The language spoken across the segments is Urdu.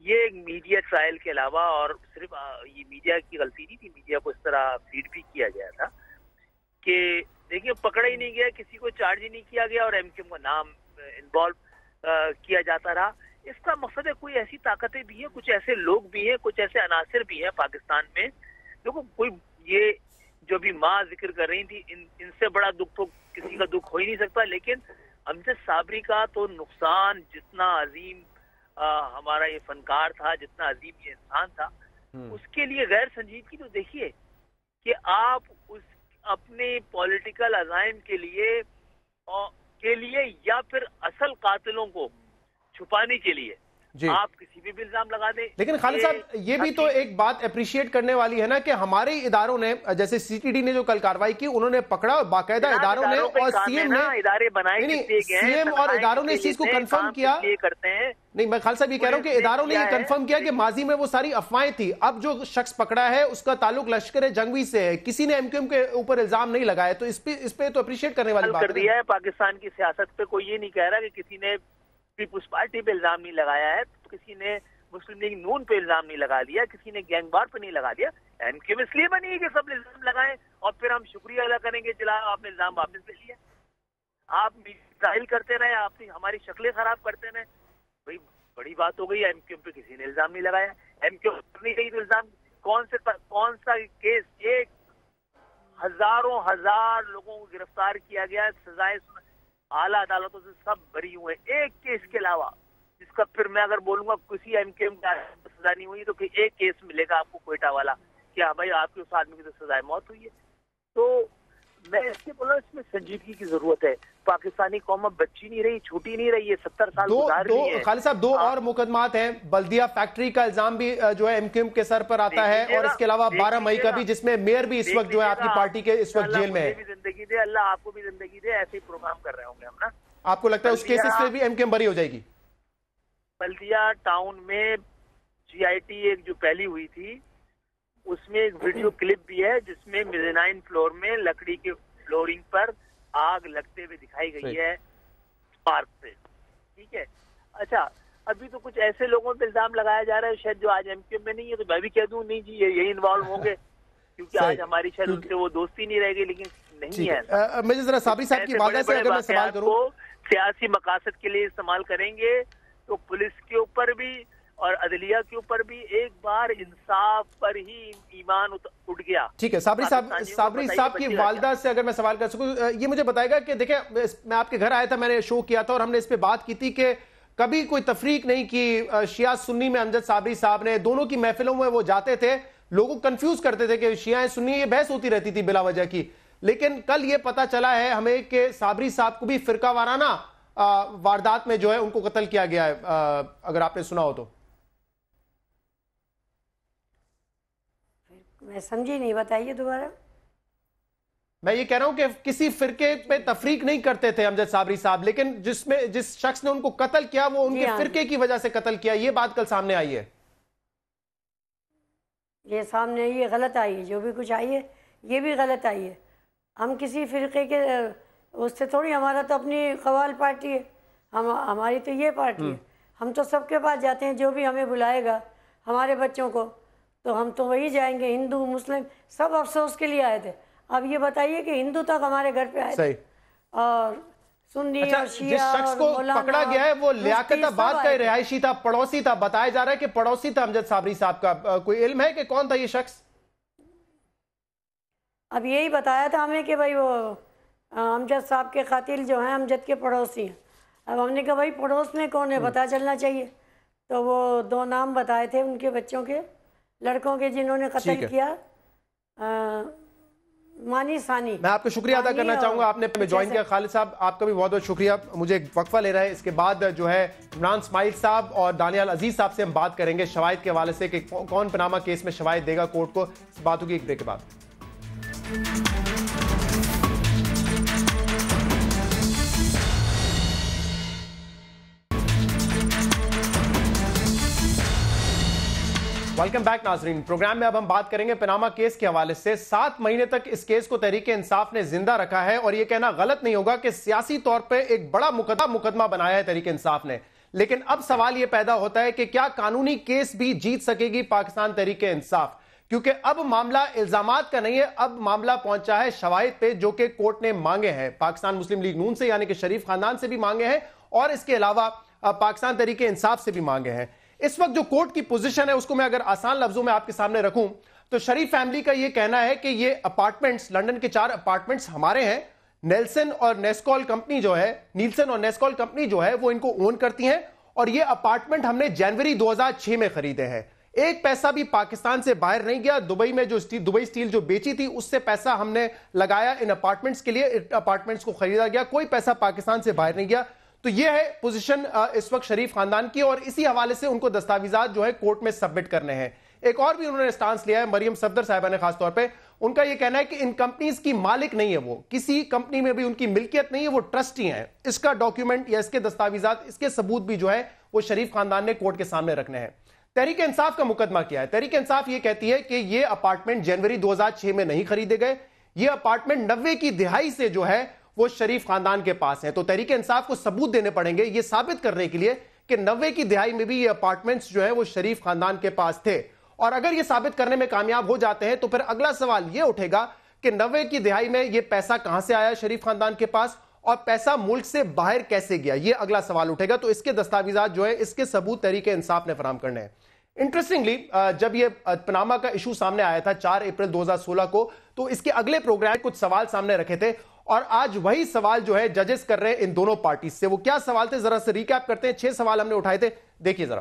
یہ میڈیا ٹرائل کے علاوہ اور صرف یہ میڈیا کی غلطی نہیں تھی، میڈیا کو اس طرح فیڈ بھی کیا گیا تھا کہ دیکھیے پکڑا ہی نہیں گیا، کسی کو چارج ہی نہیں کیا گیا اور ایم کیو کا نام انوالو کیا جاتا رہا. اس کا مقصد ہے کوئی ایسی طاقتیں بھی ہیں، کچھ ایسے لوگ بھی ہیں، کچھ ایسے عناصر بھی ہیں پاکستان میں. دیکھو کوئی یہ جو بھی ماں ذکر کر رہی تھی، ان سے بڑا دکھ تو کسی کا دکھ ہو ہی نہیں سکتا. لیکن امجد صابری کا تو نقصان جتنا عظیم ہمارا یہ فنکار تھا، جتنا عظیم یہ انسان تھا، اس کے لیے غیر سنجیدگی تو دیکھیے کہ آپ اس اپنے پولیٹیکل عزائم کے لیے یا پھر اصل قاتلوں کو چھپانے کے لیے آپ کسی بھی الزام لگا دیں. لیکن خالد صاحب یہ بھی تو ایک بات اپریشیٹ کرنے والی ہے نا کہ ہمارے اداروں نے، جیسے سی ٹی ڈی نے جو کل کارروائی کی، انہوں نے پکڑا باقاعدہ اداروں نے، اور سی ایم نے ادارے بنائے، سی ایم اور اداروں نے اس چیز کو کنفرم کیا. نہیں، میں خالد صاحب یہ کہہ رہا ہوں کہ اداروں نے یہ کنفرم کیا کہ ماضی میں وہ ساری افواہیں تھی. اب جو شخص پکڑا ہے اس کا تعلق لشکر جنگوی سے ہے، کسی نے ایم کیو ایم کے اوپر الزام نہیں لگایا. تو اس پہ تو اپریشیٹ کرنے والی بات ہے. پاکستان کی سیاست پہ کوئی یہ نہیں کہہ رہا کہ کسی نے پیپلز پارٹی پہ الزام نہیں لگایا ہے، کسی نے مسلم لیگ نون پہ الزام نہیں لگا دیا، کسی نے گینگ وار پہ نہیں لگا دیا. ایم کیو ایم اس لیے بنی ہے کہ سب الزام لگائیں اور پھر ہم شکریہ ادا کریں گے چلا آپ نے الزام واپس لے لیا. آپ ظاہر کرتے رہے، آپ ہماری شکلیں خراب کرتے رہے. بھائی بڑی بات ہو گئی، ایم کیو ایم پہ کسی نے الزام نہیں لگایا. ایم کیو ایم نہیں گئی تو الزام کون سا کیس؟ ایک ہزار لوگوں کو گرفتار کیا گیا، سزائیں اعلیٰ عدالتوں سے سب بری ہوئے، ایک کیس کے علاوہ جس کا پھر میں اگر بولوں گا کسی ایم کیو ایم کا سزا نہیں ہوئی تو کہ ایک کیس ملے گا آپ کو کوئٹہ والا کہ ہاں بھائی آپ کے اس آدمی کی تو سزائے موت ہوئی ہے. تو میں اس کے بولا اس میں سنجیدگی کی ضرورت ہے. پاکستانی قوم بچی نہیں رہی، چھوٹی نہیں رہی ہے، 70 سال گزار رہی ہے. خالد صاحب 2 اور مقدمات ہیں. بلدیہ فیکٹری کا الزام بھی جو ہے ایم کیو ایم کے سر پر آتا ہے، اور اس کے علاوہ 12 مئی کا بھی، جس میں میئر بھی اس وقت جو ہے آپ کی پارٹی کے اس وقت جیل میں ہے. زندگی دے اللہ، آپ کو بھی زندگی دے. ایسے ہی پروگرام کر رہے ہوں گے ہم نا. آپ کو لگتا ہے اس کیسز سے بھی ایم کیو ایم بری ہو جائے گی؟ بلدیہ ٹاؤن میں جی آئی ٹی ایک جو پہلی ہوئی تھی، اس میں ایک ویڈیو کلپ بھی ہے جس میں میزانائن فلور میں لکڑی کے فلورنگ پر آگ لگتے ہوئے دکھائی گئی ہے پارک سے. ٹھیک ہے، اچھا ابھی تو کچھ ایسے لوگوں پہ الزام لگایا جا رہا ہے شاید جو آج ایم کیو ایم میں نہیں ہے، تو میں بھی کہہ دوں نہیں جی یہی انوالو ہوں گے کیونکہ آج ہماری شاید ان سے وہ دوستی نہیں رہے گی. لیکن نہیں ہے. مجھے ذرا صابری صاحب کی والدہ سے اگر میں سوال کروں، سیاسی مقاصد کے لیے استعمال کریں گے تو پولیس کے اوپر بھی اور عدلیہ کے اوپر بھی ایک بار انصاف پر ہی ایمان اٹھ گیا. ٹھیک ہے، صابری صاحب کی والدہ سے اگر میں سوال کر سکوں، یہ مجھے بتائے گا کہ دیکھیں میں آپ کے گھر آیا تھا، میں نے شو کیا تھا اور ہم نے اس پہ بات کی تھی کہ کبھی کوئی تفریق نہیں کی شیعہ سنی میں. امجد صابری صاحب نے دونوں کی محفلوں میں وہ جاتے تھے، لوگوں کنفیوز کرتے تھے کہ شیعہ سنی، یہ بحث ہوتی رہتی تھی بلا وجہ کی. لیکن کل یہ پتا چلا ہے ہمیں کہ صابری صاحب کو بھی فرقہ وارانہ واردات میں جو ہے ان کو قتل کیا گیا ہے، اگر آپ نے سنا ہو تو. میں سمجھی نہیں، بتائیے دوبارہ. میں یہ کہہ رہا ہوں کہ کسی فرقے پہ تفریق نہیں کرتے تھے امجد صابری صاحب، لیکن جس شخص نے ان کو قتل کیا وہ ان کے فرقے کی وجہ سے قتل کیا. یہ بات کل سامنے آئی ہے. یہ سامنے یہ غلط آئی ہے، جو بھی کچھ آئی ہے یہ بھی غلط آئی ہے. ہم کسی فرقے کے اس سے تھوڑی، ہمارا تو اپنی قوال پارٹی ہے، ہماری تو یہ پارٹی ہے. ہم تو سب کے پاس جاتے ہیں، جو بھی ہمیں بلائے گا ہمارے بچوں کو تو ہم تو وہی جائیں گے. ہندو مسلم سب افسوس کے لیے آئے تھے. اب یہ بتائیے کہ ہندو تک ہمارے گھر پہ آئے تھے اور سنی اور شیعہ. جس شخص کو پکڑا گیا ہے وہ لیاقت آباد کا رہائشی تھا، پڑوسی تھا. بتایا جا رہا ہے کہ پڑوسی تھا امجد صابری صاحب کا. کوئی علم ہے کہ کون تھا یہ شخص؟ اب یہی بتایا تھا ہمیں کہ بھائی وہ امجد صاحب کے قاتل جو ہیں امجد کے پڑوسی ہیں. اب ہم نے کہا بھائی پڑوس میں کون ہے پتہ چلنا چاہیے. تو وہ 2 نام بتائے تھے ان کے بچوں کے، لڑکوں کے جنہوں نے قتل کیا. مانی ثانی. میں آپ کو شکریہ ادا کرنا چاہوں گا، آپ نے ہمیں جوائن کیا. خالد صاحب آپ کا بھی بہت بہت شکریہ. مجھے ایک وقفہ لے رہا ہے، اس کے بعد جو ہے عمران اسماعیل صاحب اور دانیال عزیز صاحب سے ہم بات کریں گے شواہد کے حوالے سے کہ کون پاناما کیس میں شواہد دے گا کورٹ کو. اس بات ہوگی ایک بریک کے بعد. ویلکم بیک ناظرین. پروگرام میں اب ہم بات کریں گے پاناما کیس کے حوالے سے. 7 مہینے تک اس کیس کو تحریک انصاف نے زندہ رکھا ہے اور یہ کہنا غلط نہیں ہوگا کہ سیاسی طور پہ ایک بڑا مقدمہ بنایا ہے تحریک انصاف نے. لیکن اب سوال یہ پیدا ہوتا ہے کہ کیا قانونی کیس بھی جیت سکے گی پاکستان تحریک انصاف؟ کیونکہ اب معاملہ الزامات کا نہیں ہے، اب معاملہ پہنچا ہے شواہد پہ جو کہ کورٹ نے مانگے ہیں پاکستان مسلم لیگ نون سے، یعنی کہ شریف خاندان سے بھی مانگے ہیں اور اس کے علاوہ پاکستان تحریک انصاف سے بھی مانگے ہیں۔ اس وقت جو کورٹ کی پوزیشن ہے اس کو میں اگر آسان لفظوں میں آپ کے سامنے رکھوں تو شریف فیملی کا یہ کہنا ہے کہ یہ اپارٹمنٹس، لندن کے 4 اپارٹمنٹس ہمارے ہیں، نیلسن اور نیسکول کمپنی جو ہے وہ ان کو اون کرتی ہیں اور یہ اپارٹمنٹ ہم نے جنوری 2006 میں خریدے ہیں، ایک پیسہ بھی پاکستان سے باہر نہیں گیا، دبئی میں جو دبئی سٹیل جو بیچی تھی اس سے پیسہ ہم نے لگایا ان اپارٹمنٹس کے لیے، اپارٹمنٹس کو خریدا گیا، کوئی پیسہ پاکستان سے باہر نہیں گیا۔ تو یہ ہے پوزیشن اس وقت شریف خاندان کی اور اسی حوالے سے ان کو دستاویزات جو ہے کورٹ میں سبمٹ کرنے ہیں۔ ایک اور بھی انہوں نے سٹانس لیا ہے مریم صفدر صاحبہ نے، خاص طور پہ ان کا یہ کہنا ہے کہ ان کمپنیز کی مالک نہیں ہے، وہ کسی کمپنی میں بھی ان کی ملکیت نہیں ہے، وہ ٹرسٹی ہیں۔ اس کا ڈاکیومنٹ یا اس کے دستاویزات، اس کے ثبوت بھی جو ہے وہ شریف خاندان نے کورٹ کے سامنے رکھنے ہیں۔ تحریک انصاف کا مقدمہ کیا ہے؟ تحریک انصاف یہ کہتی ہے کہ یہ اپارٹمنٹ جنوری 2006 میں نہیں خریدے گئے، یہ اپارٹمنٹ 90 کی دہائی سے جو ہے وہ شریف خاندان کے پاس ہیں۔ تو تحریک انصاف کو ثبوت دینے پڑیں گے یہ ثابت کرنے کے لیے کہ 90 کی دہائی میں بھی یہ اپارٹمنٹس جو ہیں وہ شریف خاندان کے پاس تھے، اور اگر یہ ثابت کرنے میں کامیاب ہو جاتے ہیں تو پھر اگلا سوال یہ اٹھے گا کہ 90 کی دہائی میں یہ پیسہ کہاں سے آیا شریف خاندان کے پاس اور پیسہ ملک سے باہر کیسے گیا، یہ اگلا سوال اٹھے گا۔ تو اس کے دستاویزات جو ہے اس کے ثبوت تحریک انصاف نے فراہم کرنے ہیں۔ انٹرسٹنگلی جب یہ پناما کا ایشو سامنے آیا تھا 4 اپریل 2016 کو، تو اس کے اگلے پروگرام کچھ سوال سامنے رکھے تھے اور آج وہی سوال جو ہے ججز کر رہے ہیں ان دونوں پارٹیز سے۔ وہ کیا سوال تھے ذرا سے ریکیپ کرتے ہیں، 6 سوال ہم نے اٹھائے تھے، دیکھیے ذرا۔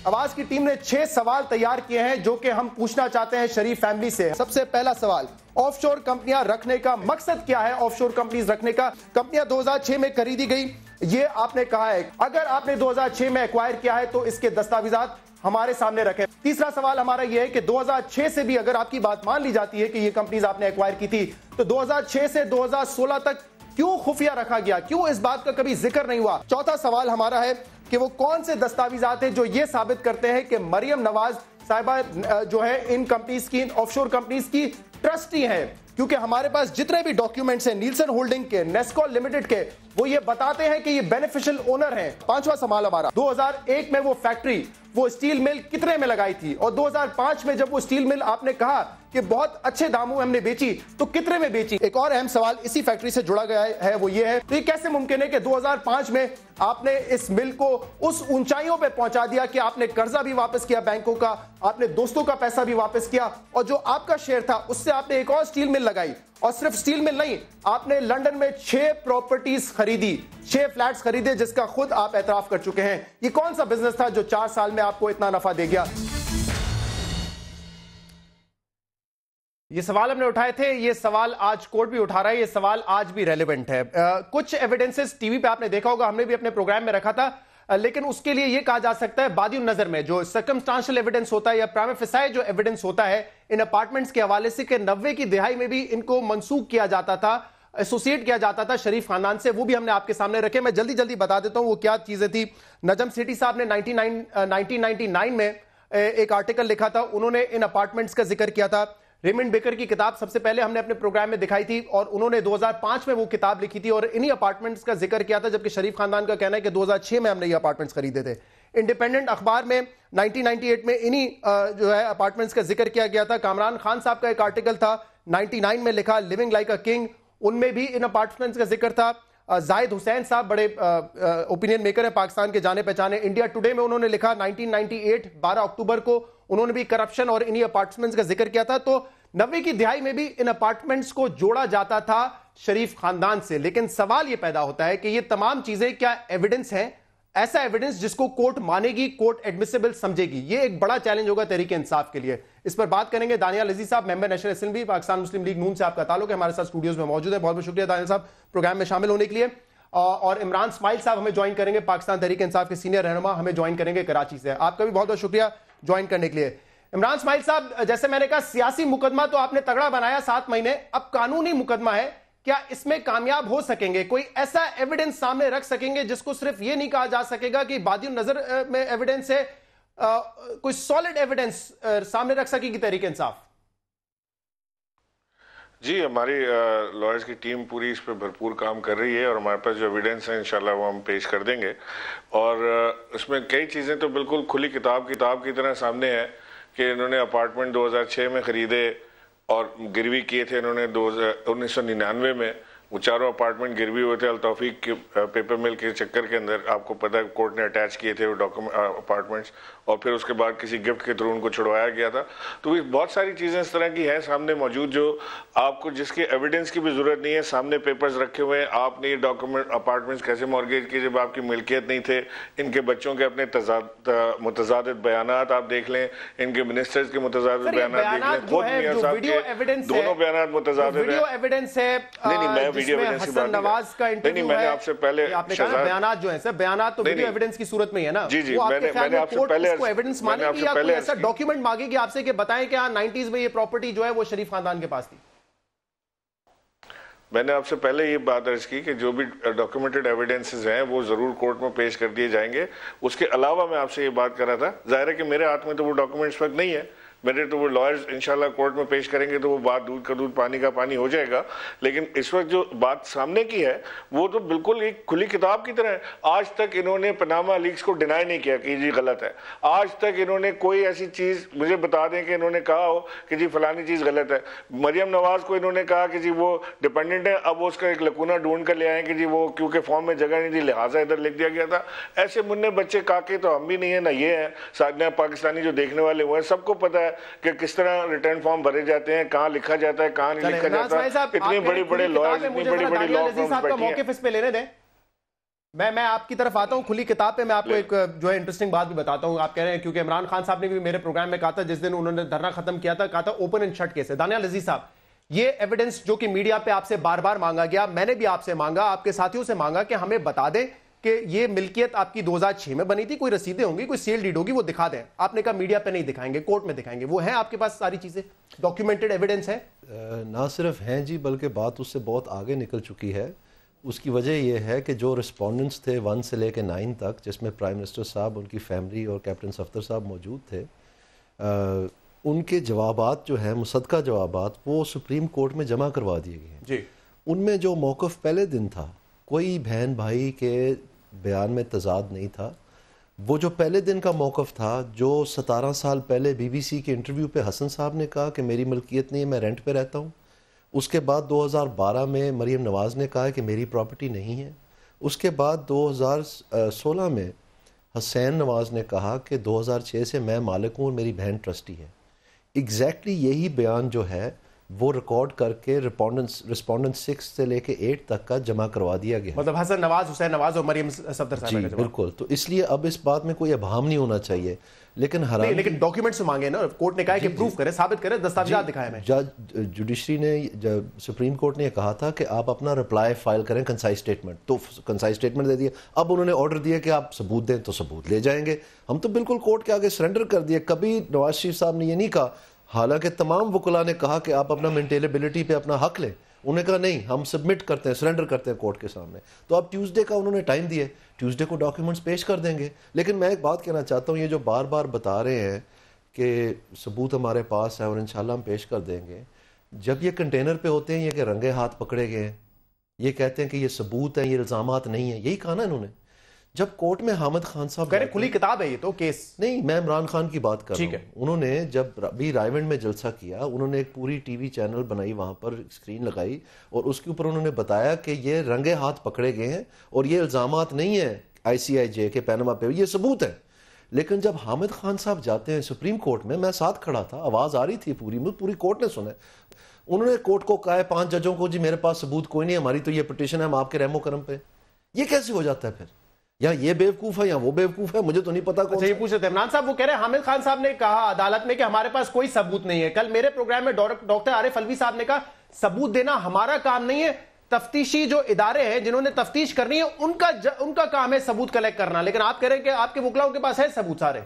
آواز کی ٹیم نے 6 سوال تیار کیے ہیں جو کہ ہم پوچھنا چاہتے ہیں شریف فیملی سے۔ سب سے پہلا سوال، آف شور کمپنیاں رکھنے کا مقصد کیا ہے؟ آف شور کمپنیز رکھنے کا، کمپنیاں 2006 میں خریدی گئی یہ آپ نے کہا ہے، اگر آپ نے 2006 میں ایکوائر کیا ہے تو اس کے دستاویزات ہمارے سامنے رکھیں۔ تیسرا سوال ہمارا یہ ہے کہ 2006 سے بھی اگر آپ کی بات مان لی جاتی ہے کہ یہ کمپنیز آپ نے ایکوائر کی تھی تو 2006 سے 2016 تک کیوں خفیہ رکھا گیا، کیوں اس بات کا کبھی ذکر نہیں ہوا؟ چوتھا سوال ہمارا ہے کہ وہ کون سے دستاویزات ہیں جو یہ ثابت کرتے ہیں کہ مریم نواز صاحبہ جو ہے ان کمپنیز کی، آف شور کمپنیز کی ٹرسٹی ہیں، کیونکہ ہمارے پاس جتنے بھی ڈاکیومنٹس ہیں نیلسن ہولڈنگ کے، نیسکول لمیٹڈ کے، وہ یہ بتاتے ہیں کہ یہ بینیفیشل اونر ہیں۔ پانچواں سوال ہمارا، 2001 میں وہ فیکٹری، وہ اسٹیل مل کتنے میں لگائی تھی، اور 2005 میں جب وہ اسٹیل مل آپ نے کہا کہ بہت اچھے داموں میں ہم نے بیچی تو کتنے میں بیچی؟ ایک اور اہم سوال اسی فیکٹری سے جڑا گیا ہے وہ یہ ہے، تو یہ کیسے ممکن ہے کہ 2005 میں آپ نے اس مل کو اس اونچائیوں پہ پہنچا دیا کہ آپ نے قرضہ بھی واپس کیا بینکوں کا، آپ نے دوستوں کا پیسہ بھی واپس کیا، اور جو آپ کا شیئر تھا اس سے آپ نے ایک اور اسٹیل مل لگائی، اور صرف اسٹیل مل نہیں، آپ نے لندن میں 6 پراپرٹیز خریدی، 6 فلیٹس خریدے، جس کا خود آپ اعتراف کر چکے ہیں۔ یہ کون سا بزنس تھا جو 4 سال میں آپ کو اتنا نفع دے گیا؟ یہ سوال ہم نے اٹھائے تھے، یہ سوال آج کورٹ بھی اٹھا رہا ہے، یہ سوال آج بھی ریلیونٹ ہے۔ کچھ ایویڈنسز ٹی وی پہ آپ نے دیکھا ہوگا، ہم نے بھی اپنے پروگرام میں رکھا تھا، لیکن اس کے لیے یہ کہا جا سکتا ہے بادی النظر میں جو سرکمسٹانشل ایویڈنس ہوتا ہے یا پرائما فیسائی جو ایویڈنس ہوتا ہے ان اپارٹمنٹس کے حوالے سے کہ 90 کی دہائی میں بھی ان کو منسوخ کیا جاتا تھا، ایسوسیٹ کیا جاتا تھا شریف خاندان سے، وہ بھی ہم نے آپ کے سامنے رکھے۔ میں جلدی بتا دیتا ہوں وہ کیا چیزیں تھی۔ نجم سیٹھی صاحب نے 1999 میں ایک آرٹیکل لکھا تھا، انہوں نے ان اپارٹمنٹس کا ذکر کیا تھا۔ ریمنڈ بیکر کی کتاب سب سے پہلے ہم نے اپنے پروگرام میں دکھائی تھی اور انہوں نے 2005 میں وہ کتاب لکھی تھی اور انہی اپارٹمنٹس کا ذکر کیا تھا، جبکہ شریف خاندان کا کہنا ہے کہ 2006 میں ہم نے یہ اپارٹمنٹس خریدے تھے۔ انڈیپینڈنٹ اخبار میں 1998 میں انہی جو ہے اپارٹمنٹس کا ذکر کیا گیا تھا۔ کامران خان صاحب کا ایک آرٹیکل تھا 99 میں لکھا، لیونگ لائک اے کنگ، ان میں بھی ان اپارٹمنٹس کا ذکر تھا۔ زاہد حسین صاحب بڑے اوپینین میکر ہیں پاکستان کے جانے پہچانے، انڈیا ٹوڈے میں انہوں نے لکھا 1998 12 اکتوبر کو، انہوں نے بھی کرپشن اور انہی اپارٹمنٹس کا ذکر کیا تھا۔ تو 90 کی دہائی میں بھی ان اپارٹمنٹس کو جوڑا جاتا تھا شریف خاندان سے، لیکن سوال یہ پیدا ہوتا ہے کہ یہ تمام چیزیں کیا ایویڈنس ہیں، ایسا ایویڈنس جس کو کورٹ مانے گی، کورٹ ایڈمیسیبل سمجھے گی؟ یہ ایک بڑا چیلنج ہوگا تحریک انصاف کے لیے۔ اس پر بات کریں گے دانیال عزیز صاحب، ممبر نیشنل اسمبلی پاکستان مسلم لیگ نون سے آپ کا تعلق ہے، ہمارے ساتھ اسٹوڈیوز میں موجود ہے۔ بہت بہت شکریہ دانیال صاحب پروگرام میں شامل ہونے کے لیے۔ اور عمران اسماعیل صاحب ہمیں جوائن کریں گے، پاکستان تحریک انصاف کے سینئر رہنما ہمیں جوائن کریں گے کراچی سے، آپ کا بھی بہت بہت شکریہ جوائن کرنے کے لیے۔ عمران اسماعیل صاحب، جیسے میں نے کہا سیاسی مقدمہ تو آپ نے تگڑا بنایا 7 مہینے، اب قانونی مقدمہ ہے، کیا اس میں کامیاب ہو سکیں گے؟ کوئی ایسا ایویڈنس سامنے رکھ سکیں گے جس کو صرف یہ نہیں کہا جا سکے گا کہ بادی النظر میں ایویڈنس ہے، کوئی سالڈ ایویڈنس سامنے رکھ سکے گی تحریک انصاف؟ جی ہماری لائرز کی ٹیم پوری اس پہ بھرپور کام کر رہی ہے اور ہمارے پاس جو ایویڈنس ہیں انشاءاللہ وہ ہم پیش کر دیں گے. اور اس میں کئی چیزیں تو بالکل کھلی کتاب کی طرح سامنے ہے کہ انہوں نے اپارٹمنٹ 2006 میں خریدے اور گروی کیے تھے انہوں نے 1999 میں. وہ چاروں اپارٹمنٹ گروی ہوئے تھے التوفیق کے پیپر مل کے چکر کے اندر. آپ کو پتہ ہے کورٹ نے اٹیچ کیے تھے وہ اپارٹمنٹس اور پھر اس کے بعد کسی گفٹ کے تھرو ان کو چھڑوایا گیا تھا. تو بہت ساری چیزیں اس طرح کی ہیں سامنے موجود جو آپ کو جس کے ایویڈنس کی بھی ضرورت نہیں ہے. سامنے پیپرز رکھے ہوئے ہیں. آپ نے یہ ڈاکومنٹ اپارٹمنٹس کیسے مارگیج کیے جب آپ کی ملکیت نہیں تھے. ان کے بچوں کے اپنے متضادت بیانات آپ دیکھ لیں, ان کے منسٹرز کے متضادت بیانات دیکھ لیں. خود میاں صاحب کے دونوں بیانات متضادت ہیں. ویڈیو ایویڈنس ہے جس میں حسن نواز کا انٹرویو ہے. میں نے آپ سے پہلے آپ نے کہا بیانات جو ہیں سر بیانات تو ویڈیو ایویڈنس کی صورت میں ہی ہے نا. جی وہ آپ کے خیال میں آپ سے کورٹ پہلے اس کو ایویڈنس مانے گی یا کوئی ایسا ڈاکیومنٹ مانگے گی آپ سے کہ بتائیں کہ ہاں 90s میں یہ پراپرٹی جو ہے وہ شریف خاندان کے پاس تھی؟ میں نے آپ سے پہلے یہ بات عرض کی کہ جو بھی ڈاکیومنٹڈ ایویڈنسز ہیں وہ ضرور کورٹ میں پیش کر دیے جائیں گے. اس کے علاوہ میں آپ سے یہ بات کر رہا تھا, ظاہر ہے کہ میرے ہاتھ میں تو وہ ڈاکیومنٹس اس وقت نہیں ہے, میرے تو وہ لائرز انشاءاللہ کورٹ میں پیش کریں گے تو وہ بات دودھ کا دودھ پانی کا پانی ہو جائے گا. لیکن اس وقت جو بات سامنے کی ہے وہ تو بالکل ایک کھلی کتاب کی طرح ہے. آج تک انہوں نے پاناما لیکس کو ڈینائی نہیں کیا کہ جی غلط ہے. آج تک انہوں نے کوئی ایسی چیز مجھے بتا دیں کہ انہوں نے کہا ہو کہ جی فلانی چیز غلط ہے. مریم نواز کو انہوں نے کہا کہ جی وہ ڈیپینڈنٹ ہے, اب وہ اس کا ایک لکونہ ڈھونڈ کر لے آئیں کہ جی وہ کیونکہ فارم میں جگہ نہیں تھی لہٰذا ادھر لکھ دیا گیا تھا. ایسے منہ بچے کاکے تو ہم بھی نہیں ہیں نہ یہ ہیں. ساتھ پاکستانی جو دیکھنے والے ہوئے ہیں سب کو پتہ ہے کہ کس طرح ریٹرن فارم بھرے جاتے ہیں, کہاں لکھا جاتا ہے کہاں نہیں لکھا جاتا. اتنے بڑے بڑے لائرز اتنی بڑی بڑی لا فرمز آپ کا بیٹھی ہیں. موقف اس پہ لینے دیں. میں آپ کی طرف آتا ہوں کھلی کتاب پہ. میں آپ کو ایک جو ہے انٹرسٹنگ بات بھی بتاتا ہوں. آپ کہہ رہے ہیں کیونکہ عمران خان صاحب نے بھی میرے پروگرام میں کہا تھا جس دن انہوں نے دھرنا ختم کیا تھا, کہا تھا اوپن اینڈ شٹ کیس ہے. دانیال عزیز صاحب, یہ ایویڈنس جو کہ میڈیا پہ آپ سے بار بار مانگا گیا, میں نے بھی آپ سے مانگا, آپ کے ساتھیوں سے مانگا کہ ہمیں بتا دیں کہ یہ ملکیت آپ کی 2006 میں بنی تھی, کوئی رسیدیں ہوں گی, کوئی سیل ڈیڈ ہوگی, وہ دکھا دیں. آپ نے کہا میڈیا پہ نہیں دکھائیں گے, کورٹ میں دکھائیں گے. وہ ہیں آپ کے پاس ساری چیزیں, ڈاکیومنٹڈ ایویڈنس ہے؟ نہ صرف ہیں جی بلکہ بات اس سے بہت آگے نکل چکی ہے. اس کی وجہ یہ ہے کہ جو رسپونڈنٹس تھے 1 سے لے کے 9 تک, جس میں پرائم منسٹر صاحب, ان کی فیملی اور کیپٹن صفدر صاحب موجود تھے, ان کے جوابات جو ہیں مصدقہ جوابات وہ سپریم کورٹ میں جمع کروا دیے گئے ہیں. جی. ان میں جو موقف پہلے دن تھا کوئی بہن بھائی کے بیان میں تضاد نہیں تھا. وہ جو پہلے دن کا موقف تھا جو 17 سال پہلے بی بی سی کے انٹرویو پہ حسن صاحب نے کہا کہ میری ملکیت نہیں ہے, میں رینٹ پہ رہتا ہوں. اس کے بعد 2012 میں مریم نواز نے کہا کہ میری پراپرٹی نہیں ہے. اس کے بعد 2016 میں حسین نواز نے کہا کہ 2006 سے میں مالک ہوں اور میری بہن ٹرسٹی ہے. ایگزیکٹلی یہی بیان جو ہے وہ ریکارڈ کر کے رسپونڈنٹ 6 سے لے کے 8 تک کا جمع کروا دیا گیا. مطلب حسن نواز, حسین نواز اور مریم صفدر صاحب. جی بالکل. تو اس لیے اب اس بات میں کوئی ابہام نہیں ہونا چاہیے. لیکن ڈاکیومنٹس مانگے نا, کورٹ نے کہا کہ پروف کرے, ثابت کرے, دستاویزات دکھائے. میں جج جوڈیشری نے سپریم کورٹ نے کہا تھا کہ آپ اپنا رپلائی فائل کریں کنسائز اسٹیٹمنٹ, تو کنسائز اسٹیٹمنٹ دے دیا. اب انہوں نے آرڈر دیا کہ آپ ثبوت دیں تو ثبوت لے جائیں گے. ہم تو بالکل کورٹ کے آگے سرنڈر کر دیا. کبھی نواز شریف صاحب نے یہ نہیں کہا, حالانکہ تمام وکلاء نے کہا کہ آپ اپنا مینٹینیبلٹی پہ اپنا حق لیں. انہوں نے کہا نہیں, ہم سبمٹ کرتے ہیں, سرنڈر کرتے ہیں کورٹ کے سامنے. تو اب ٹیوزڈے کا انہوں نے ٹائم دیا, ٹیوزڈے کو ڈاکیومنٹس پیش کر دیں گے. لیکن میں ایک بات کہنا چاہتا ہوں, یہ جو بار بار بتا رہے ہیں کہ ثبوت ہمارے پاس ہے اور انشاءاللہ ہم پیش کر دیں گے, جب یہ کنٹینر پہ ہوتے ہیں یہ کہ رنگے ہاتھ پکڑے گئے ہیں, یہ کہتے ہیں کہ یہ ثبوت ہیں, یہ الزامات نہیں ہیں, یہی کہا نا انہوں نے. جب کورٹ میں حامد خان صاحب کہہ رہے کھلی کتاب ہے یہ تو کیس نہیں, میں عمران خان کی بات کر رہا ہوں. انہوں نے جب ابھی رائے ونڈ میں جلسہ کیا, انہوں نے ایک پوری ٹی وی چینل بنائی, وہاں پر اسکرین لگائی اور اس کے اوپر انہوں نے بتایا کہ یہ رنگے ہاتھ پکڑے گئے ہیں اور یہ الزامات نہیں ہیں ICIJ کے پیناما پہ, یہ ثبوت ہے. لیکن جب حامد خان صاحب جاتے ہیں سپریم کورٹ میں ساتھ کھڑا تھا, آواز آ رہی تھی پوری کورٹ نے سنا, انہوں نے کورٹ کو کہا ہے 5 ججوں کو, جی میرے پاس ثبوت کوئی نہیں, ہماری تو یہ پٹیشن ہے, ہم آپ کے رحم و کرم پہ. یہ کیسے ہو جاتا ہے پھر؟ یا یہ بیوقوف ہے یا وہ بیوقوف ہے, مجھے تو نہیں پتا. اچھا, یہ پوچھ رہے تھے عمران صاحب, وہ کہہ رہے ہیں حامد خان صاحب نے کہا عدالت میں کہ ہمارے پاس کوئی ثبوت نہیں ہے. کل میرے پروگرام میں ڈاکٹر عارف الوی صاحب نے کہا ثبوت دینا ہمارا کام نہیں ہے, تفتیشی جو ادارے ہیں جنہوں نے تفتیش کرنی ہے ان کا کام ہے ثبوت کلیکٹ کرنا. لیکن آپ کہہ رہے ہیں کہ آپ کے وکلاؤں کے پاس ہے ثبوت سارے.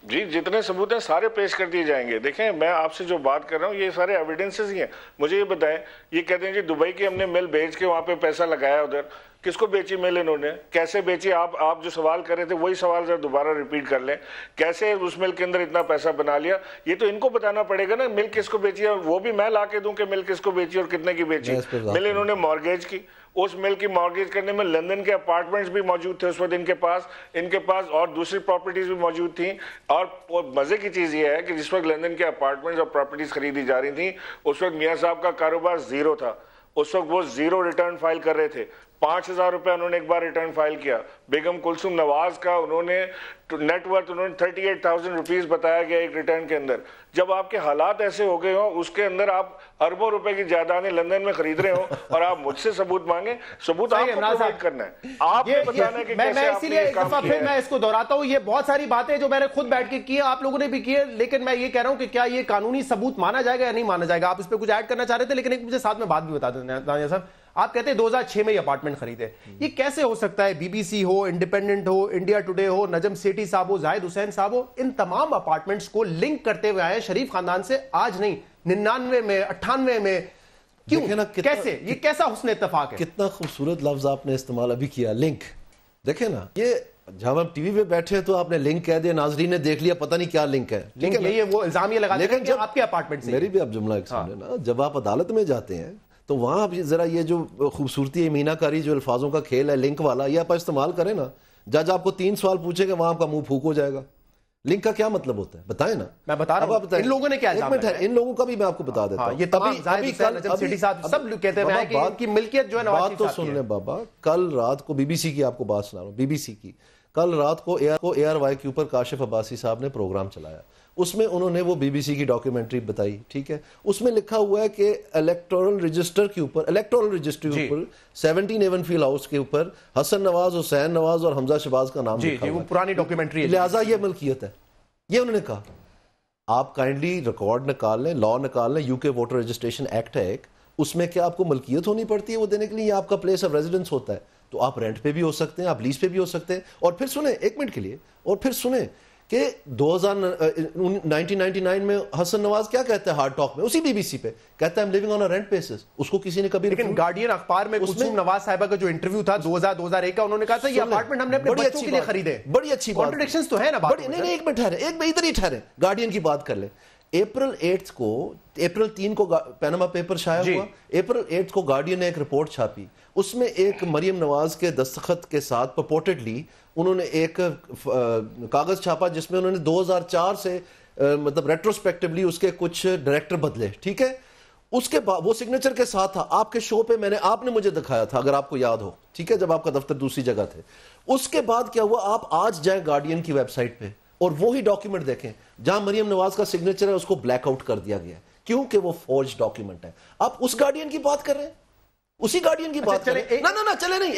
جی جتنے ثبوت ہیں سارے پیش کر دیے جائیں گے. دیکھیں میں آپ سے جو بات کر رہا ہوں یہ سارے ایویڈنسز ہی ہیں. مجھے یہ بتائیں, یہ کہتے ہیں جی دبئی کی ہم نے مل بھیج کے وہاں پہ پیسہ لگایا ادھر, کس کو بیچی مل انہوں نے, کیسے بیچی, آپ جو سوال کر رہے تھے وہی سوال ذرا دوبارہ ریپیٹ کر لیں, کیسے اس مل کے اندر اتنا پیسہ بنا لیا, یہ تو ان کو بتانا پڑے گا نا مل کس کو بیچی ہے, وہ بھی میں لا کے دوں کہ مل کس کو بیچی اور کتنے کی بیچی. مل انہوں نے مارگیج کی, اس مل کی مارگیج کرنے میں لندن کے اپارٹمنٹس بھی موجود تھے اس وقت ان کے پاس اور دوسری پراپرٹیز بھی موجود تھیں. اور مزے کی چیز یہ ہے کہ جس وقت لندن کے اپارٹمنٹس اور پراپرٹیز خریدی جا رہی تھیں اس وقت میاں صاحب کا کاروبار زیرو تھا, اس وقت وہ زیرو ریٹرن فائل کر رہے تھے. 5,000 روپے انہوں نے ایک بار ریٹرن فائل کیا. بیگم کلثوم نواز کا انہوں نے نیٹ ورتھ 38,000 روپیز بتایا گیا ایک ریٹرن کے اندر. جب آپ کے حالات ایسے ہو گئے ہوں, اس کے اندر آپ اربوں روپے کی جائیدادیں لندن میں خرید رہے ہوں اور آپ مجھ سے ثبوت مانگیں, ثبوت آپ کو پرووائڈ کرنا ہے, آپ نے بتانا ہے کہ کیسے آپ نے یہ کام کیا ہے. پھر میں اس کو دہراتا ہوں, یہ بہت ساری باتیں جو میں نے خود بیٹھ کے کی ہے, آپ لوگوں نے بھی کی ہے, لیکن میں یہ کہہ رہا ہوں کہ کیا یہ قانونی ثبوت مانا جائے گا یا نہیں مانا جائے گا. آپ اس پہ کچھ ایڈ کرنا چاہ رہے تھے, لیکن ایک مجھے ساتھ میں بات بھی بتا دیں دانیہ صاحب, آپ کہتے ہیں 2006 میں یہ اپارٹمنٹ خریدے, یہ کیسے ہو سکتا ہے؟ بی بی سی ہو, انڈیپینڈنٹ ہو, انڈیا ٹوڈے ہو, نجم سیٹھی صاحب ہو, زاہد حسین صاحب ہو, ان تمام اپارٹمنٹس کو لنک کرتے ہوئے آئے شریف خاندان سے, آج نہیں 99 میں 98 میں, کیوں, کیسے, یہ کیسا حسن اتفاق ہے؟ کتنا خوبصورت لفظ آپ نے استعمال ابھی کیا, لنک. دیکھیں نا, یہ جب ہم ٹی وی پہ بیٹھے ہیں تو آپ نے لنک کہہ دیا, ناظرین نے دیکھ لیا پتہ نہیں کیا لنک ہے, یہ وہ الزام یہ لگاتے ہیں کہ آپ کے اپارٹمنٹ سے. میری بھی آپ جملہ ایک سن لینا, جب آپ عدالت میں جاتے ہیں تو وہاں ذرا یہ جو خوبصورتی ہے, مینہ کاری جو الفاظوں کا کھیل ہے, لنک والا, یہ آپ استعمال کریں نا, جج آپ کو 3 سوال پوچھے گا, وہاں آپ کا منہ پھوک ہو جائے گا. لنک کا کیا مطلب ہوتا ہے بتائیں نا. میں بتا رہا ہوں ان لوگوں نے کیا الزام لگایا, ان لوگوں کا بھی میں آپ کو بتا دیتا ہوں. یہ تمام زاہد حسین, نجم سیٹھی صاحب سب لوگ کہتے ہیں کہ ان کی ملکیت جو ہے نواز شریف صاحب کی. بات تو سن لیں بابا, کل رات کو بی بی سی کی آپ کو بات سنا رہا ہوں, بی بی سی کی کل رات کو اے آر وائی کے اوپر کاشف عباسی صاحب نے پروگرام چلایا, اس میں انہوں نے وہ بی بی سی کی ڈاکیومنٹری بتائی, ٹھیک ہے, اس میں لکھا ہوا ہے کہ الیکٹورل رجسٹر کے اوپر 17 ایونفیلڈ ہاؤس کے اوپر حسن نواز, حسین نواز اور حمزہ شہباز کا نام لکھا ہوا ہے. وہ پرانی ڈاکیومنٹری ہے, لہٰذا یہ ملکیت ہے. یہ انہوں نے کہا آپ کائنڈلی ریکارڈ نکال لیں, لا نکال لیں, یو کے ووٹر رجسٹریشن ایکٹ ہے ایک, اس میں کیا آپ کو ملکیت ہونی پڑتی ہے وہ دینے کے لیے, یہ آپ کا پلیس آف ریزیڈنس ہوتا ہے, تو آپ رینٹ پہ بھی ہو سکتے ہیں, آپ لیز پہ بھی ہو سکتے ہیں. اور پھر سنیں ایک منٹ کے لیے, اور پھر سنیں کہ 1999 میں حسن نواز کیا کہتا ہے ہارڈ ٹاک میں, اسی بی بی سی پہ کہتا ہے I'm living on a rent basis. اس کو کسی نے کبھی, لیکن گارڈین اخبار میں کلثوم نواز صاحبہ کا جو انٹرویو تھا 2000-2001 کا, انہوں نے کہا تھا یہ اپارٹمنٹ ہم نے اپنے بچوں کے لیے خریدے. بڑی اچھی بات, کانٹرڈکشنز تو ہے نا بات. نہیں ایک منٹ ٹھہرے, ایک ادھر ہی ٹھہرے, گارڈین کی بات کر لیں. اپریل 3 کو پیناما پیپر شائع ہوا, اپریل 8 کو گارڈین نے ایک رپورٹ چھاپی, اس میں ایک مریم نواز کے دستخط کے ساتھ پرپورٹڈلی انہوں نے ایک کاغذ چھاپا جس میں انہوں نے 2004 سے مطلب ریٹروسپیکٹیولی اس کے کچھ ڈائریکٹر بدلے, ٹھیک ہے. اس کے بعد وہ سگنیچر کے ساتھ تھا, آپ کے شو پہ آپ نے مجھے دکھایا تھا اگر آپ کو یاد ہو, ٹھیک ہے, جب آپ کا دفتر دوسری جگہ تھے. اس کے بعد کیا ہوا, آپ آج جائیں گارڈین کی ویب سائٹ پہ اور وہی ڈاکیومنٹ دیکھیں جہاں مریم نواز کا سگنیچر ہے, اس کو بلیک آؤٹ کر دیا گیا کیونکہ وہ فورج ڈاکیومنٹ ہے. آپ اس گارڈین کی بات کر رہے ہیں, اسی گارڈین کی بات کریں. نہ چلے نہیں,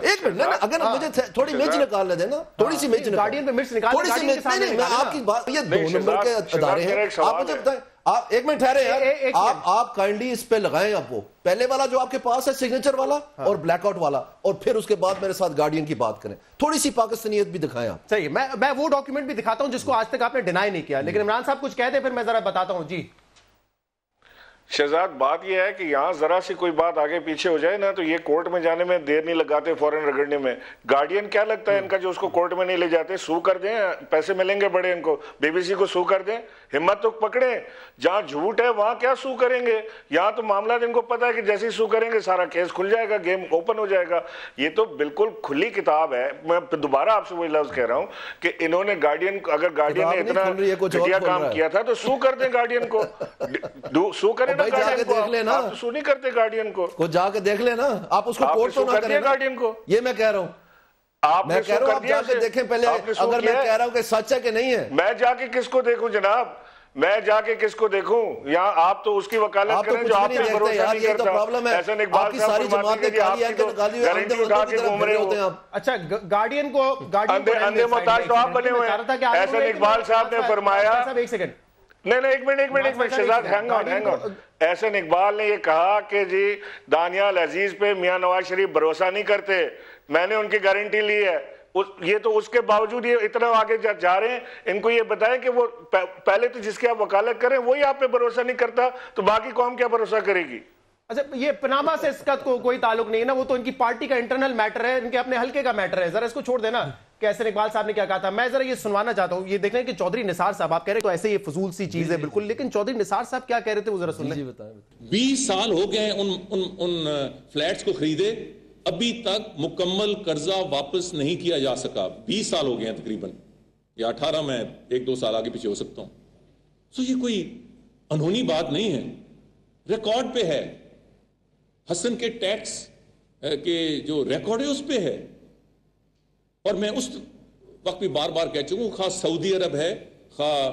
ایک منٹ, اگر مجھے تھوڑی میج نکالنے دیں نا, تھوڑی سی میج گارڈین پہ مرچ نکال, تھوڑی سی میج. نہیں میں آپ کی بات, یہ 2 نمبر کے ادارے ہیں, آپ مجھے بتائیں, آپ ایک منٹ ٹھہرے یار, آپ کائنڈلی اس پہ لگائیں آپ وہ پہلے والا جو آپ کے پاس ہے سگنیچر والا اور بلیک آؤٹ والا, اور پھر اس کے بعد میرے ساتھ گارڈین کی بات کریں, تھوڑی سی پاکستانیت بھی دکھائیں آپ. صحیح, میں وہ ڈاکیومنٹ بھی دکھاتا ہوں جس کو آج تک آپ نے ڈینائی نہیں کیا, لیکن عمران صاحب کچھ کہتے ہیں پھر میں ذرا بتاتا ہوں. جی شہزاد, بات یہ ہے کہ یہاں ذرا سی کوئی بات آگے پیچھے ہو جائے نا تو یہ کورٹ میں جانے میں دیر نہیں لگاتے, فوراً رگڑنے میں. گارڈین کیا لگتا ہے ان کا جو اس کو کورٹ میں نہیں لے جاتے, سو کر دیں, پیسے ملیں گے بڑے ان کو, بی بی سی کو سو کر دیں, ہمت تو پکڑیں. جہاں جھوٹ ہے وہاں کیا سو کریں گے, یہاں تو معاملات ان کو پتا ہے کہ جیسے ہی سو کریں گے سارا کیس کھل جائے گا, گیم اوپن ہو جائے گا. یہ تو بالکل کھلی کتاب ہے. میں دوبارہ آپ سے وہی لفظ کہہ رہا ہوں کہ انہوں نے گارڈین, اگر گارڈین نے اتنا گھٹیا کام کیا تھا تو سو کر دیں گارڈین کو, سو کریں نا گارڈین کو. آپ تو سو نہیں کرتے گارڈین کو جا کے دیکھ لینا, آپ اس کو کورٹ تو نہ کریں گارڈین کو, یہ میں کہہ رہا ہوں. میں کہہ رہا ہوں آپ جا کے دیکھیں پہلے, اگر میں کہہ رہا ہوں کہ سچ ہے کہ نہیں ہے. میں جا کے کس کو دیکھوں جناب, میں جا کے کس کو دیکھوں, یہاں آپ تو اس کی وکالت کریں جو آپ پہ بھروسہ نہیں کرتا. احسن اقبال صاحب فرماتے کہ آپ کی تو گارنٹی اٹھا کے گھوم رہے ہو. اچھا گارڈین کو اندھے محتاج تو آپ بنے ہوئے ہیں. احسن اقبال صاحب نے فرمایا, ایک سیکنڈ, نہیں ایک minute Shahzad, hang on. Ahsan Iqbal نے یہ کہا کہ جی دانیال عزیز پہ میاں نواز شریف بھروسہ نہیں کرتے, میں نے ان کی گارنٹی لی ہے. یہ تو اس کے باوجود یہ اتنا آگے جا رہے ہیں, ان کو یہ بتائیں کہ وہ پہلے تو جس کی آپ وکالت کریں وہی آپ پہ بھروسہ نہیں کرتا, تو باقی قوم کیا بھروسہ کرے گی. اچھا یہ پناما سے اس کا کوئی تعلق نہیں ہے نا, وہ تو ان کی پارٹی کا انٹرنل میٹر ہے, ان کے اپنے حلقے کا میٹر ہے, ذرا اس کو چھوڑ دینا کہ احسن اقبال صاحب نے کیا کہا تھا. میں ذرا یہ سنوانا چاہتا ہوں, یہ دیکھ لیں کہ چودھری نثار صاحب آپ کہہ رہے تو ایسے یہ فضول سی چیز ہے بالکل, لیکن چودھری نثار صاحب کیا کہہ رہے تھے وہ ذرا سن لیں. 20 سال ہو گئے ان فلیٹس کو خریدے, ابھی تک مکمل قرضہ واپس نہیں کیا جا سکا. 20 سال ہو گئے ہیں تقریباً, یا 18, میں 1-2 سال آگے پیچھے ہو سکتا ہوں. تو یہ کوئی انہونی بات نہیں ہے, ریکارڈ پہ ہے. حسن کے ٹیکس کے جو ریکارڈ ہے اس پہ ہے, اور میں اس وقت بھی بار بار کہہ چکا ہوں, خاص سعودی عرب ہے, خواہ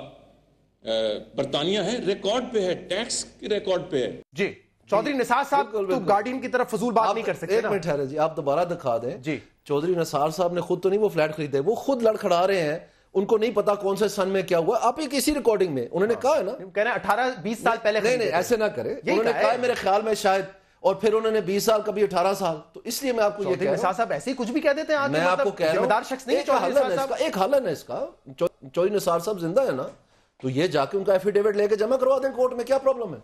برطانیہ ہے, ریکارڈ پہ ہے, ٹیکس کے ریکارڈ پہ ہے. جی چودھری نثار صاحب تو گارڈین کی طرف فضول بات نہیں کر سکتے. ایک منٹ ٹھہرے جی, آپ دوبارہ دکھا دیں. جی چودھری نثار صاحب نے خود تو نہیں وہ فلیٹ خریدے, وہ خود لڑکھڑا رہے ہیں, ان کو نہیں پتا کون سے سن میں کیا ہوا. آپ ایک اسی ریکارڈنگ میں انہوں نے کہا ہے نا, کہہ رہے ہیں 18-20 سال پہلے. نہیں ایسے نہ کرے, انہوں نے کہا میرے خیال میں شاید, اور پھر انہوں نے 20 سال کبھی 18 سال. تو اس لیے میں آپ کو یہ کہہ رہا ہوں, صاحب ایسے ہی کچھ بھی کہہ دیتے ہیں. میں آپ کو کہہ رہا ہوں, ذمہ دار شخص نہیں ایک حل ہے اس کا. چودھری نثار صاحب زندہ ہے نا, تو یہ جا کے ان کا ایفیڈیوٹ لے کے جمع کروا دیں کورٹ میں, کیا پرابلم ہے؟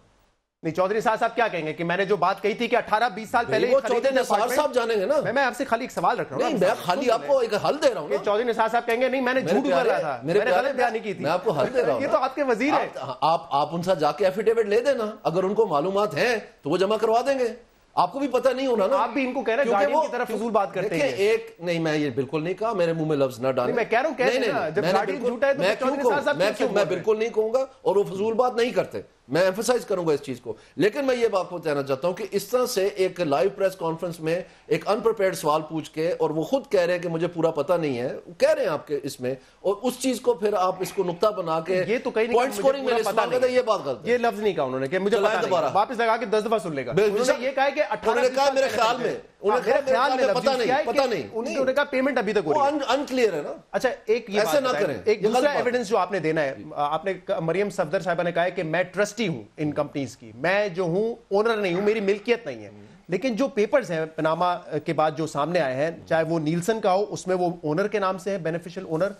نہیں چودھری صاحب کیا کہیں گے کہ میں نے جو بات کہی تھی کہ 18-20 سال پہلے وہ چودھری نثار صاحب جانیں گے نا. میں آپ سے خالی ایک سوال رکھ رہا ہوں. نہیں میں خالی آپ کو ایک حل دے رہا ہوں. چودھری نثار صاحب کہیں گے نہیں میں نے جھوٹ کر رہا تھا, میں نے غلط بیانی کی تھی. میں آپ کو حل دے رہا ہوں. یہ تو آپ کے وزیر ہیں, آپ ان سے جا کے ایفیڈیوٹ لے دینا, اگر ان کو معلومات ہیں تو وہ جمع کروا دیں گے. آپ کو بھی پتہ نہیں ہونا نا, آپ بھی ان کو کہہ رہے ہیں گارڈین کی طرف فضول بات کرتے ہیں. ایک نہیں, میں یہ بالکل نہیں کہا, میرے منہ میں لفظ نہ ڈالیں. میں کہہ رہا ہوں کہتے ہیں جب گارڈین جھوٹا ہے تو چودھری نثار صاحب میں بالکل نہیں کہوں گا, اور وہ فضول بات نہیں کرتے, میں ایمفسائز کروں گا اس چیز کو. لیکن میں یہ بات کو کہنا چاہتا ہوں کہ اس طرح سے ایک لائیو پریس کانفرنس میں ایک انپریپیئرڈ سوال پوچھ کے, اور وہ خود کہہ رہے ہیں کہ مجھے پورا پتہ نہیں ہے, کہہ رہے ہیں آپ کے اس میں, اور اس چیز کو پھر آپ اس کو نقطہ بنا کے یہ تو کہیں پوائنٹ سکورنگ میں استعمال کرتے ہیں. یہ بات غلط ہے, یہ لفظ نہیں کہا انہوں نے کہ مجھے پتہ نہیں, واپس لگا کے 10 دفعہ سن لے گا. انہوں نے یہ کہا کہ 18 میرے خیال میں, میرے خیال میں پتہ نہیں, انہوں نے کہا پیمنٹ ابھی تک وہ انکلیئر ہے نا. اچھا ایک یہ ایسے نہ کریں, ایک دوسرا ایویڈنس جو آپ نے دینا ہے, آپ نے مریم صفدر صاحبہ نے کہا ہے کہ میں ٹرسٹی ہوں ان کمپنیز کی, میں جو ہوں اونر نہیں ہوں, میری ملکیت نہیں ہے. لیکن جو پیپرز ہیں پناما کے بعد جو سامنے آئے ہیں, چاہے وہ نیلسن کا ہو اس میں وہ اونر کے نام سے ہے, بینیفیشل اونر.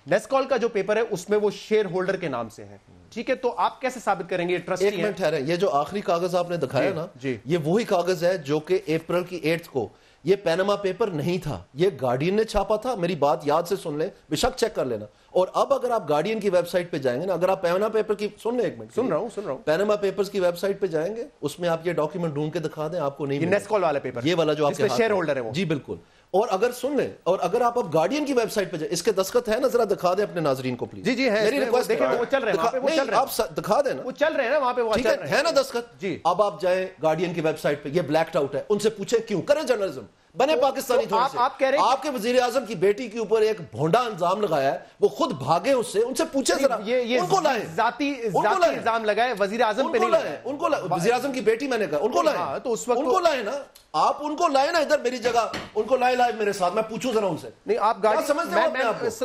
نیسکال کا جو پیپر ہے اس میں وہ شیئر ہولڈر کے نام سے ہے. ٹھیک ہے, تو آپ کیسے ثابت کریں گے یہ ٹرسٹی ہے؟ ایک منٹ ٹھہریں, یہ جو آخری کاغذ آپ نے دکھایا نا, یہ وہی کاغذ ہے جو کہ اپریل کی 8 کو, یہ پیناما پیپر نہیں تھا, یہ گارڈین نے چھاپا تھا. میری بات یاد سے سن لیں, بے شک چیک کر لینا. اور اب اگر آپ گارڈین کی ویب سائٹ پہ جائیں گے نا, اگر آپ پیناما پیپر کی سن لیں, ایک منٹ سن رہا ہوں, پیناما پیپرز کی ویب سائٹ پہ جائیں گے, اس میں آپ یہ ڈاکیومنٹ ڈھونڈ کے دکھا دیں, آپ کو نہیں, یہ نیسکال والا پیپر, یہ والا جو آپ کے شیئر ہولڈر ہے وہ. جی بالکل. اور اگر سن لیں, اور اگر آپ اب گارڈین کی ویب سائٹ پہ جائیں, اس کے دستخط ہے نا, ذرا دکھا دیں اپنے ناظرین کو پلیز. جی جی ہے, میری ریکویسٹ دیکھیں وہ چل رہے ہیں, آپ دکھا دیں نا, وہ چل رہے ہیں نا وہاں پہ, وہ ٹھیک ہے نا دستخط. جی اب آپ جائیں گارڈین کی ویب سائٹ پہ, یہ بلیکڈ آؤٹ ہے, ان سے پوچھیں کیوں کریں جرنلزم, بنے پاکستانی تھوڑے سے. آپ کہہ رہے ہیں آپ کے وزیر اعظم کی بیٹی کے اوپر ایک بھونڈا الزام لگایا ہے, وہ خود بھاگے اس سے, ان سے پوچھیں ذرا, یہ ان کو لائیں, ذاتی الزام لگائے وزیر اعظم پہ, نہیں ان کو وزیر اعظم کی بیٹی, میں نے کہا ان کو لائیں, تو اس وقت ان کو لائیں نا, آپ ان کو لائیں نا ادھر میری جگہ, ان کو لائیں لائیں میرے ساتھ, میں پوچھوں ذرا ان سے. نہیں آپ گاڑی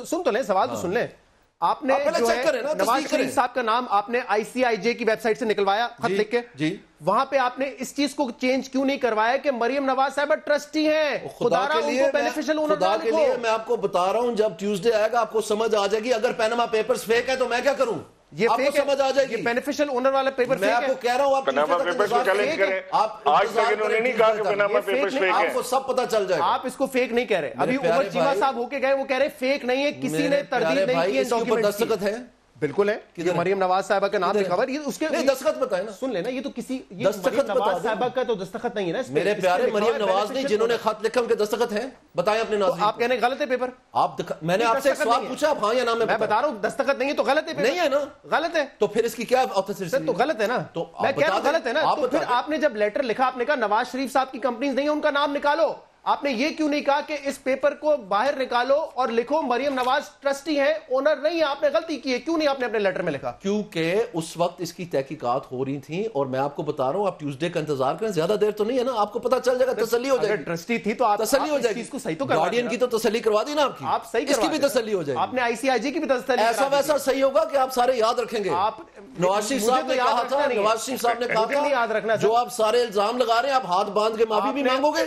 سن تو لیں, سوال تو سن لیں. آپ نے جو ہے نواز شریف صاحب کا نام آپ نے ICIJ کی ویب سائٹ سے نکلوایا خط لکھ کے, جی وہاں پہ آپ نے اس چیز کو چینج کیوں نہیں کروایا کہ مریم نواز صاحبہ ٹرسٹی ہیں, خدا کے لیے بینیفیشل اونر. خدا کے لیے میں آپ کو بتا رہا ہوں, جب ٹیوزڈے آئے گا آپ کو سمجھ آ جائے گی. اگر پیناما پیپرز فیک ہے تو میں کیا کروں, یہ آپ کو سمجھ آ جائے گی. یہ بینیفیشل اونر والا پیپر میں آپ کو کہہ رہا ہوں, آپ پناما پیپرز کو چیلنج کریں. آج تک انہوں نے نہیں کہا کہ پناما پیپرز فیک ہے, آپ کو سب پتہ چل جائے گا. آپ اس کو فیک نہیں کہہ رہے. ابھی عمر چیمہ صاحب ہو کے گئے, وہ کہہ رہے فیک نہیں ہے, کسی نے تردید نہیں کی. اس کے اوپر دستخط ہے, بالکل ہے کہ مریم نواز صاحبہ کا نام لکھا ہوا ہے, اس کے دستخط بتائیں نا, سن لینا, یہ تو کسی مریم نواز صاحبہ کا تو دستخط نہیں ہے نا. میرے پیارے مریم نواز نہیں, جنہوں نے خط لکھا ان کے دستخط ہیں, بتائیں اپنے ناظرین. آپ کہنے غلط ہے پیپر, میں نے آپ سے ایک سوال پوچھا, آپ ہاں یا نا, میں بتا رہا ہوں دستخط نہیں ہے تو غلط ہے, نہیں ہے نا, غلط ہے, تو پھر اس کی کیا آتھنٹسٹی, تو غلط ہے نا, تو میں کہہ رہا ہوں غلط ہے نا. تو پھر آپ نے جب لیٹر لکھا, آپ نے کہا نواز شریف صاحب کی کمپنیز نہیں ہیں, ان کا نام نکالو. آپ نے یہ کیوں نہیں کہا کہ اس پیپر کو باہر نکالو اور لکھو مریم نواز ٹرسٹی ہیں, اونر نہیں ہے؟ آپ نے غلطی کی ہے, کیوں نہیں آپ نے اپنے لیٹر میں لکھا؟ کیونکہ اس وقت اس کی تحقیقات ہو رہی تھیں, اور میں آپ کو بتا رہا ہوں آپ ٹیوزڈے کا انتظار کریں, زیادہ دیر تو نہیں ہے نا, آپ کو پتا چل جائے گا, تسلی ہو جائے گی. ٹرسٹی تھی تو آپ تسلی ہو جائے گی, گارڈین کی تو تسلی کروا دی نا آپ کی, آپ صحیح اس کی بھی تسلی ہو جائے گی. آپ نے ICIJ کی بھی تسلی, ایسا ویسا صحیح ہوگا کہ آپ سارے یاد رکھیں گے. نواز شریف صاحب نے کہا تھا, نواز شریف صاحب نے کہا تھا جو آپ سارے الزام لگا رہے ہیں آپ ہاتھ باندھ کے معافی بھی مانگو گے,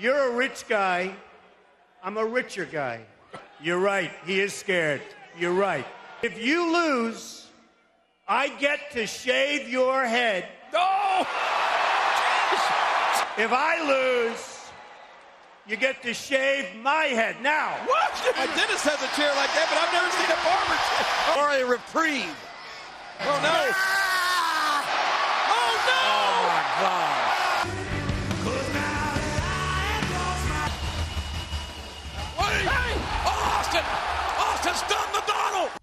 You're a rich guy. I'm a richer guy. You're right. He is scared. You're right. If you lose, I get to shave your head. No! If I lose, you get to shave my head. Now. What? My dentist has a chair like that, but I've never seen a barber chair. Or a reprieve. Oh, no. Oh, no! Oh, my God.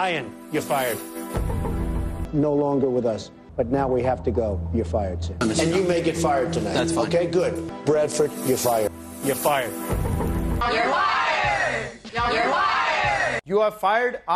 Ian, you're fired. No longer with us. But now we have to go. You're fired, sir. And you may get fired tonight. That's fine. Okay, good. Bradford, you're fired. You're fired. You're fired. You're fired. You are fired.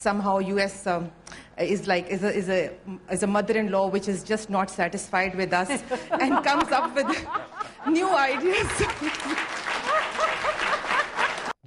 Somehow US is a mother-in-law which is just not satisfied with us and comes up with new ideas.